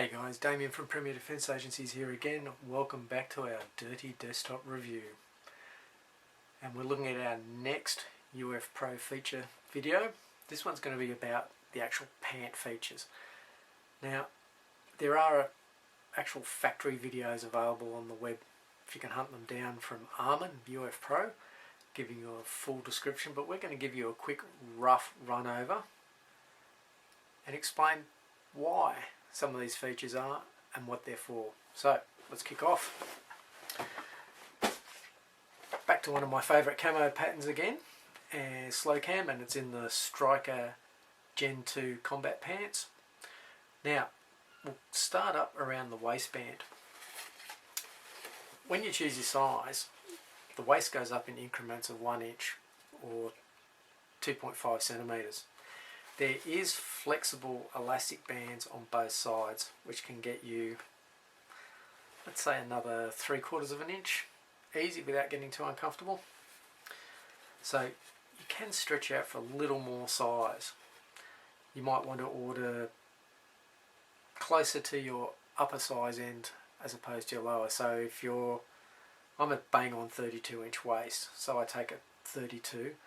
Hey guys, Damien from Premier Defence Agencies here again. Welcome back to our dirty desktop review. And we're looking at our next UF Pro feature video. This one's going to be about the actual pant features. Now, there are actual factory videos available on the web if you can hunt them down from Armin UF Pro, giving you a full description, but we're going to give you a quick rough run over and explain why some of these features are and what they're for. So let's kick off. Back to one of my favourite camo patterns again, and slow cam, and it's in the Striker Gen 2 combat pants. Now we'll start up around the waistband. When you choose your size, the waist goes up in increments of 1 inch or 2.5 centimetres. There is flexible elastic bands on both sides which can get you, let's say, another 3/4 of an inch easy without getting too uncomfortable. So you can stretch out for a little more size. You might want to order closer to your upper size end as opposed to your lower. So if I'm a bang on 32-inch waist, so I take a 32.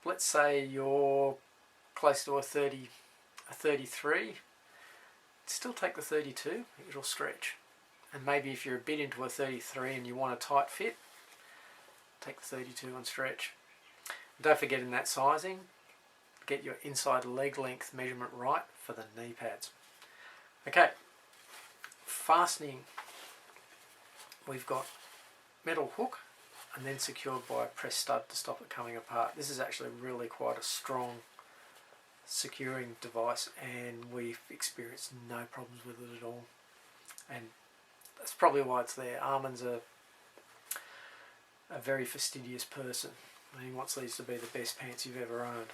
Let's say you're close to a 33, still take the 32, it'll stretch. And maybe if you're a bit into a 33 and you want a tight fit, take the 32 and stretch. Don't forget, in that sizing, get your inside leg length measurement right for the knee pads. Okay, fastening, we've got metal hook and then secured by a press stud to stop it coming apart. This is actually really quite a strong securing device, and we've experienced no problems with it at all, and that's probably why it's there. Armin's a very fastidious person, and he wants these to be the best pants you've ever owned.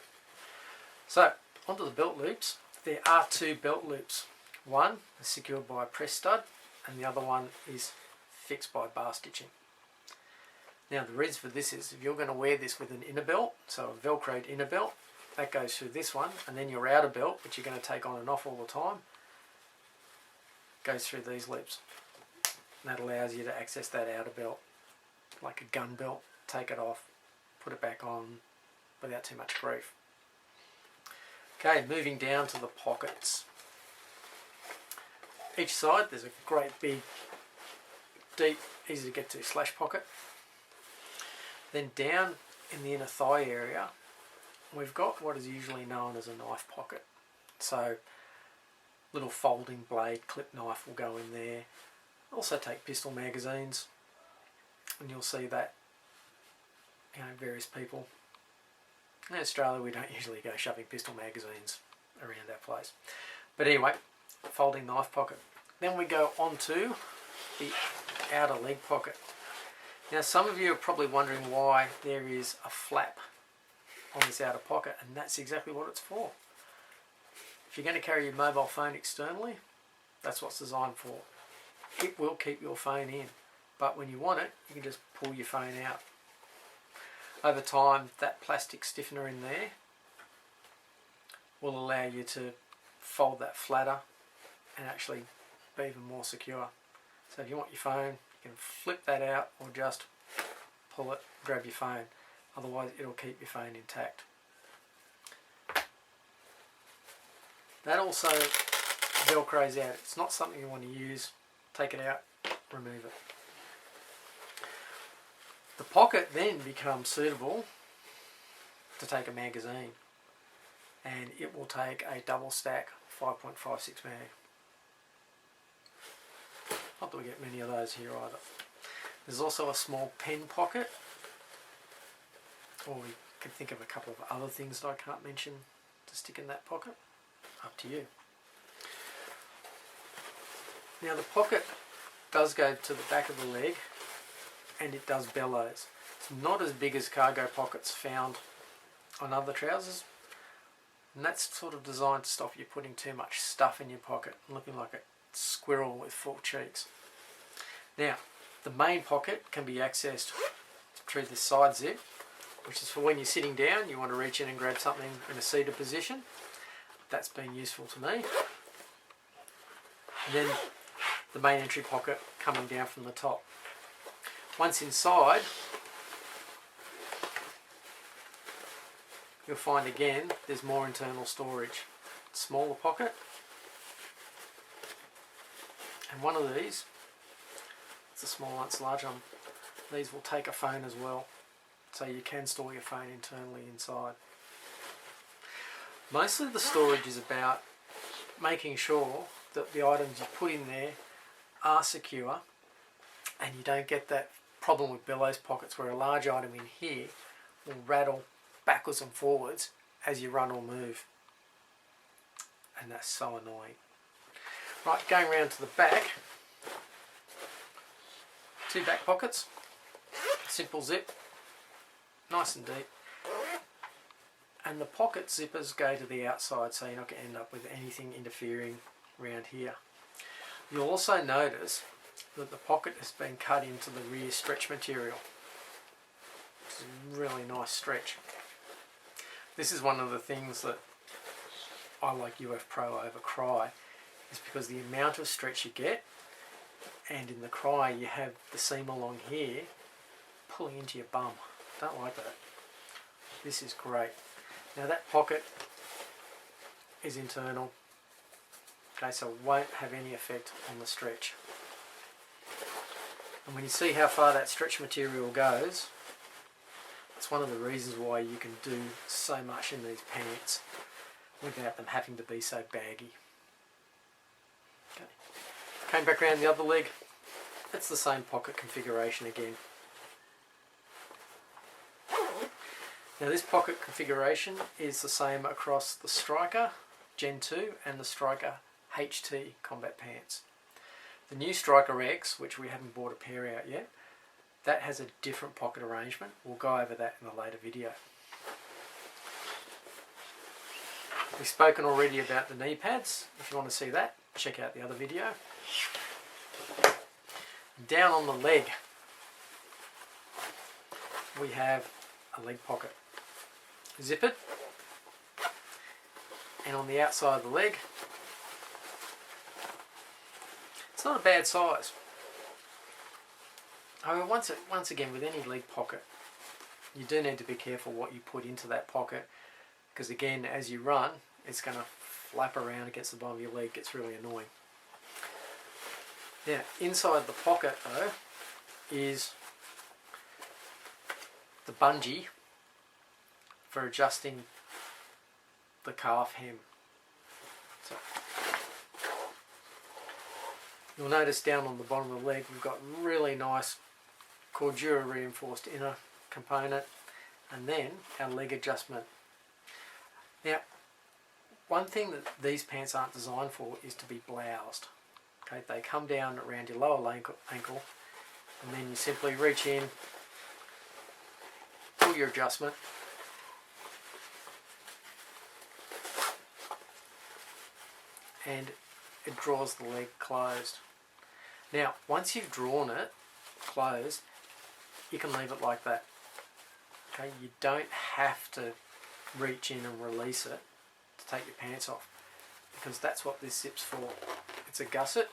So onto the belt loops. There are two belt loops. One is secured by a press stud and the other one is fixed by bar stitching. Now the reason for this is, if you're going to wear this with an inner belt, so a velcroed inner belt, that goes through this one, and then your outer belt, which you're going to take on and off all the time, goes through these loops. And that allows you to access that outer belt like a gun belt. Take it off, put it back on without too much grief. Okay, moving down to the pockets. Each side there's a great big, deep, easy to get to slash pocket. Then down in the inner thigh area, we've got what is usually known as a knife pocket. So little folding blade clip knife will go in there. Also take pistol magazines, and you'll see that, various people. In Australia we don't usually go shoving pistol magazines around our place. But anyway, folding knife pocket. Then we go on to the outer leg pocket. Now some of you are probably wondering why there is a flap on this outer pocket, and that's exactly what it's for. If you're going to carry your mobile phone externally, that's what's designed for. It will keep your phone in, but when you want it, you can just pull your phone out. Over time, that plastic stiffener in there will allow you to fold that flatter and actually be even more secure. So if you want your phone, you can flip that out or just pull it, grab your phone. Otherwise it'll keep your phone intact. That also velcros out. It's not something you want to use. Take it out, remove it. The pocket then becomes suitable to take a magazine, and it will take a double stack 5.56 mag. Not that we get many of those here either. There's also a small pen pocket, or we can think of a couple of other things that I can't mention to stick in that pocket. Up to you. Now the pocket does go to the back of the leg, and it does bellows. It's not as big as cargo pockets found on other trousers, and that's sort of designed to stop you putting too much stuff in your pocket and looking like a squirrel with full cheeks. Now the main pocket can be accessed through this side zip, which is for when you're sitting down, you want to reach in and grab something in a seated position. That's been useful to me. and then the main entry pocket coming down from the top. Once inside, you'll find again there's more internal storage. Smaller pocket, and one of these, it's a small one, it's a large one, these will take a phone as well, so you can store your phone internally inside. Mostly the storage is about making sure that the items you put in there are secure, and you don't get that problem with bellows pockets where a large item in here will rattle backwards and forwards as you run or move, and that's so annoying. Right, going round to the back, 2 back pockets, simple zip, nice and deep, and the pocket zippers go to the outside, so you're not going to end up with anything interfering around here. You'll also notice that the pocket has been cut into the rear stretch material. It's a really nice stretch. This is one of the things that I like UF Pro over Cry, is because the amount of stretch you get, and in the Cry you have the seam along here pulling into your bum. Don't like that. This is great. Now that pocket is internal, okay, so it won't have any effect on the stretch. And when you see how far that stretch material goes, it's one of the reasons why you can do so much in these pants without them having to be so baggy. Okay. Came back around the other leg, it's the same pocket configuration again. Now this pocket configuration is the same across the Striker Gen 2 and the Striker HT combat pants. The new Striker X, which we haven't bought a pair out yet, that has a different pocket arrangement. We'll go over that in a later video. We've spoken already about the knee pads. If you want to see that, check out the other video. Down on the leg, we have a leg pocket. Zippered, and on the outside of the leg, it's not a bad size. However, once again, with any leg pocket, you do need to be careful what you put into that pocket, because again, as you run, it's going to flap around against the bottom of your leg. It gets really annoying. Now, inside the pocket though is the bungee for adjusting the calf hem. So you'll notice down on the bottom of the leg we've got really nice Cordura reinforced inner component, and then our leg adjustment. Now, one thing that these pants aren't designed for is to be bloused. Okay, they come down around your lower ankle, and then you simply reach in, pull your adjustment, and it draws the leg closed. Now, once you've drawn it closed, you can leave it like that. Okay, you don't have to reach in and release it to take your pants off, because that's what this zip's for. It's a gusset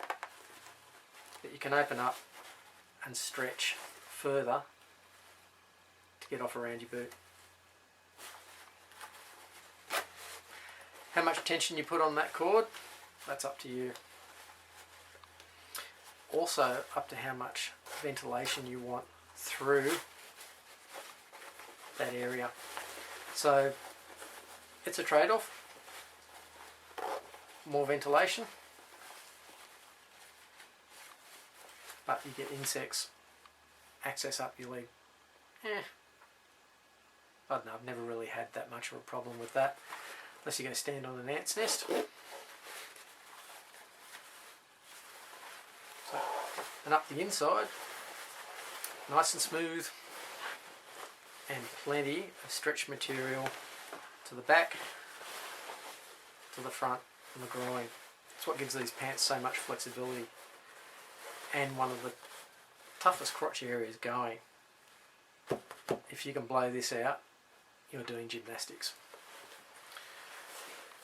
that you can open up and stretch further to get off around your boot. How much tension you put on that cord, that's up to you. Also up to how much ventilation you want through that area. So it's a trade-off. More ventilation, but you get insects access up your leg. I don't know, I've never really had that much of a problem with that, unless you go stand on an ant's nest. So, and up the inside, nice and smooth, and plenty of stretch material to the back, to the front, and the groin. That's what gives these pants so much flexibility, and one of the toughest crotch areas going. If you can blow this out, you're doing gymnastics.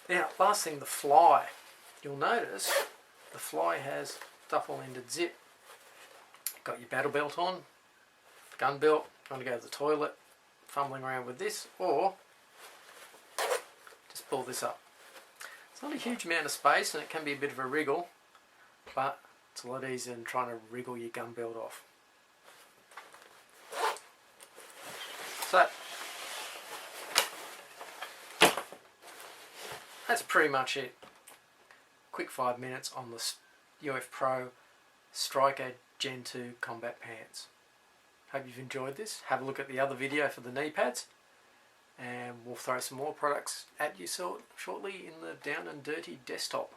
Now, last thing, the fly. You'll notice The Fly has duffel-ended zip. Got your battle belt on, gun belt. You want to go to the toilet, fumbling around with this, or just pull this up. It's not a huge amount of space and it can be a bit of a wriggle, but it's a lot easier than trying to wriggle your gun belt off. So that's pretty much it. Quick 5 minutes on the UF Pro Striker Gen 2 combat pants. Hope you've enjoyed this. Have a look at the other video for the knee pads, and we'll throw some more products at you shortly in the Down and Dirty desktop.